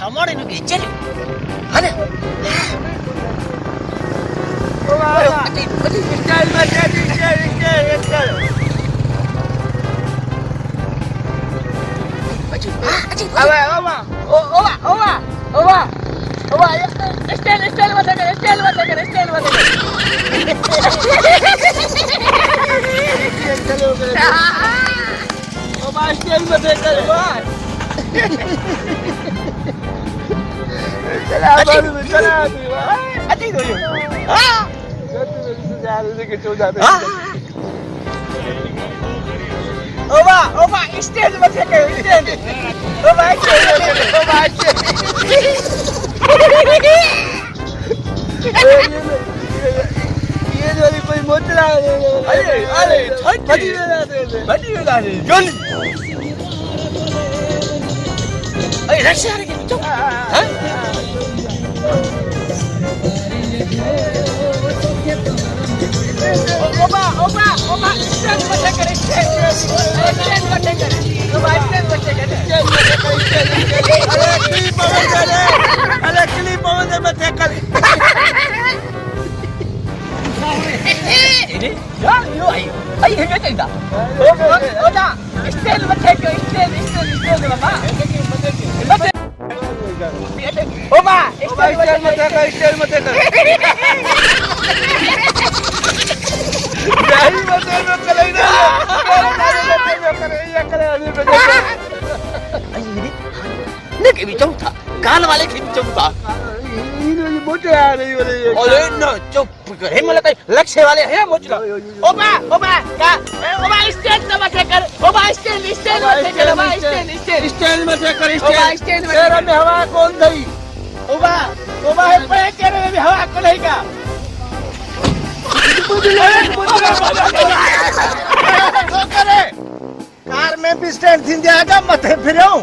सामान इन के चले है ना स्टाइल में स्टाइल स्टाइल मत कर ये जो कोई मोचरा अरे बड़ी वेला है जन अरे रक्षा आ रही है हैं ओबा स्टाइल मत कर स्टाइल मत कर अरे क्लिप पवन मत कर यार यो आई है क्या ओबा स्टाइल मत कर स्टाइल बाबा ओबा स्टाइल मत कर यही मत कर ने के भी चौथा काल वाले के भी चौथा मोटे आ रही वाले अरे न चुप कर हे मला काही लक्ष्य वाले है मोचला ओबा स्टाइल मत कर ओबा स्टाइल मत कर ओबा स्टाइल मत कर स्टाइल तेरा में हवा कौन गई ओबा है पे तेरे में हवा को नहीं का कार में भी स्टैंड थी आजा मथे फिराऊं